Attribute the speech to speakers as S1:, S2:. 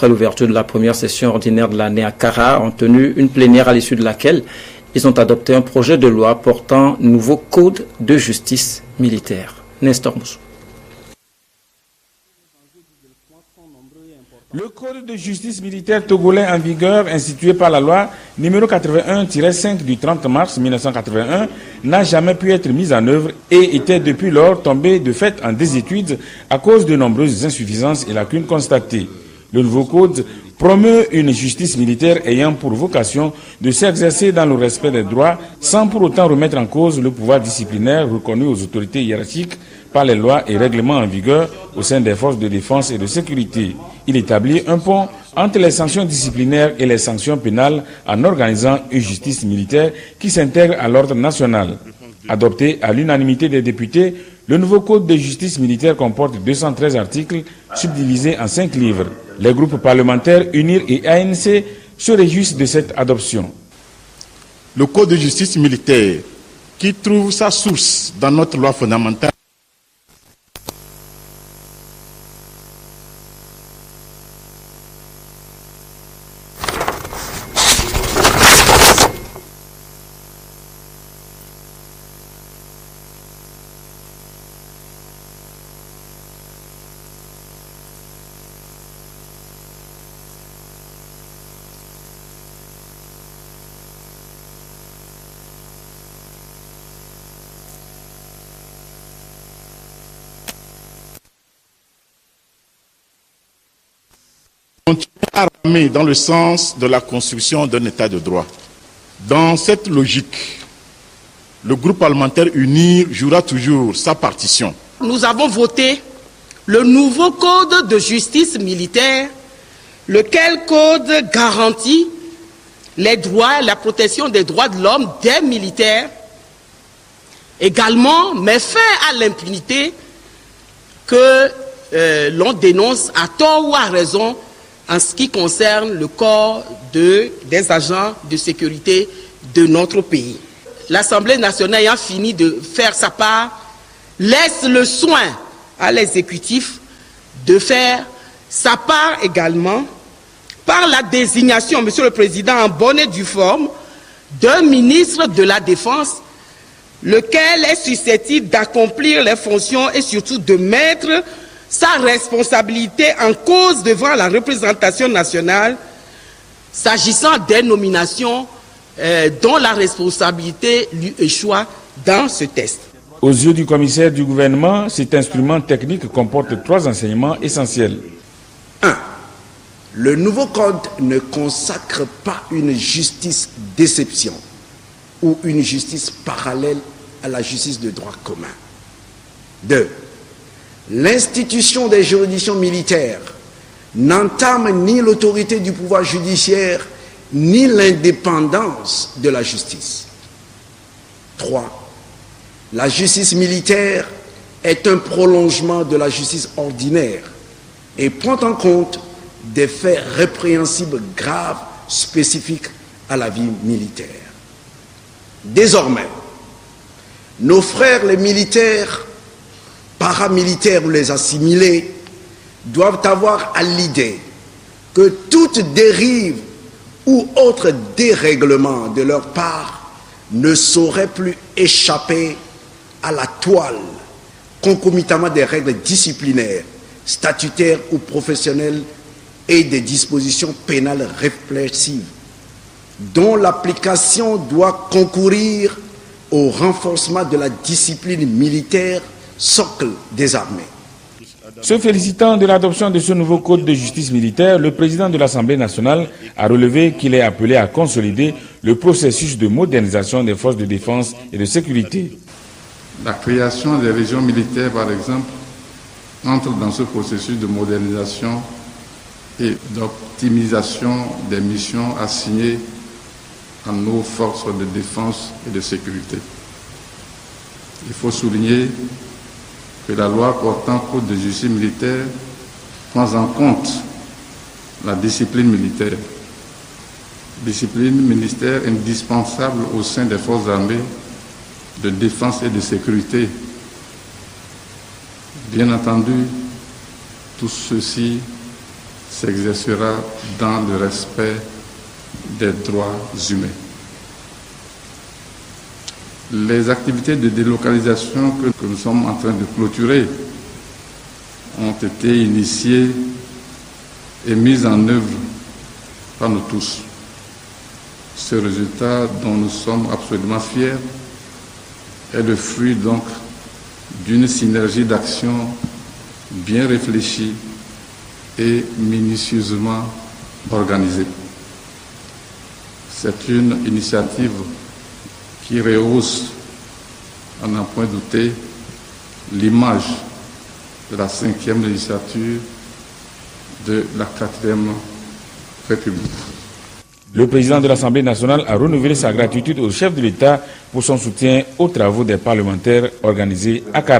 S1: après l'ouverture de la première session ordinaire de l'année à Kara, ont tenu une plénière à l'issue de laquelle ils ont adopté un projet de loi portant nouveau code de justice militaire. Nestor Moussou.
S2: Le code de justice militaire togolais en vigueur, institué par la loi numéro 81-5 du 30 mars 1981, n'a jamais pu être mis en œuvre et était depuis lors tombé de fait en désuétude à cause de nombreuses insuffisances et lacunes constatées. Le nouveau code promeut une justice militaire ayant pour vocation de s'exercer dans le respect des droits sans pour autant remettre en cause le pouvoir disciplinaire reconnu aux autorités hiérarchiques par les lois et règlements en vigueur au sein des forces de défense et de sécurité. Il établit un pont entre les sanctions disciplinaires et les sanctions pénales en organisant une justice militaire qui s'intègre à l'ordre national. Adopté à l'unanimité des députés, le nouveau code de justice militaire comporte 213 articles subdivisés en 5 livres. Les groupes parlementaires UNIR et ANC se réjouissent de cette adoption.
S3: Le code de justice militaire, qui trouve sa source dans notre loi fondamentale, continue à ramer dans le sens de la construction d'un état de droit. Dans cette logique, le groupe parlementaire UNIR jouera toujours sa partition.
S4: Nous avons voté le nouveau code de justice militaire, lequel code garantit les droits, la protection des droits de l'homme des militaires, également met fin à l'impunité que l'on dénonce à tort ou à raison en ce qui concerne le corps des agents de sécurité de notre pays. L'Assemblée nationale ayant fini de faire sa part, laisse le soin à l'exécutif de faire sa part également par la désignation, Monsieur le Président, en bonne et due forme, d'un ministre de la Défense, lequel est susceptible d'accomplir les fonctions et surtout de mettre sa responsabilité en cause devant la représentation nationale, s'agissant des nominations dont la responsabilité lui échoit dans ce texte.
S2: Aux yeux du commissaire du gouvernement, cet instrument technique comporte 3 enseignements essentiels.
S5: 1. Le nouveau code ne consacre pas une justice d'exception ou une justice parallèle à la justice de droit commun. 2. L'institution des juridictions militaires n'entame ni l'autorité du pouvoir judiciaire ni l'indépendance de la justice. 3. La justice militaire est un prolongement de la justice ordinaire et prend en compte des faits répréhensibles graves spécifiques à la vie militaire. Désormais, nos frères les militaires, paramilitaires ou les assimilés doivent avoir à l'idée que toute dérive ou autre dérèglement de leur part ne saurait plus échapper à la toile, concomitamment des règles disciplinaires, statutaires ou professionnelles et des dispositions pénales répressives, dont l'application doit concourir au renforcement de la discipline militaire, socle des armées.
S2: Se félicitant de l'adoption de ce nouveau code de justice militaire, le président de l'Assemblée nationale a relevé qu'il est appelé à consolider le processus de modernisation des forces de défense et de sécurité.
S6: La création des régions militaires, par exemple, entre dans ce processus de modernisation et d'optimisation des missions assignées à nos forces de défense et de sécurité. Il faut souligner que la loi portant code de justice militaire prend en compte la discipline militaire. Discipline militaire indispensable au sein des forces armées de défense et de sécurité. Bien entendu, tout ceci s'exercera dans le respect des droits humains. Les activités de délocalisation que nous sommes en train de clôturer ont été initiées et mises en œuvre par nous tous. Ce résultat dont nous sommes absolument fiers est le fruit donc d'une synergie d'action bien réfléchie et minutieusement organisée. C'est une initiative qui rehausse, à n'en point douter, l'image de la 5e législature de la 4e République.
S2: Le président de l'Assemblée nationale a renouvelé sa gratitude au chef de l'État pour son soutien aux travaux des parlementaires organisés à Kara.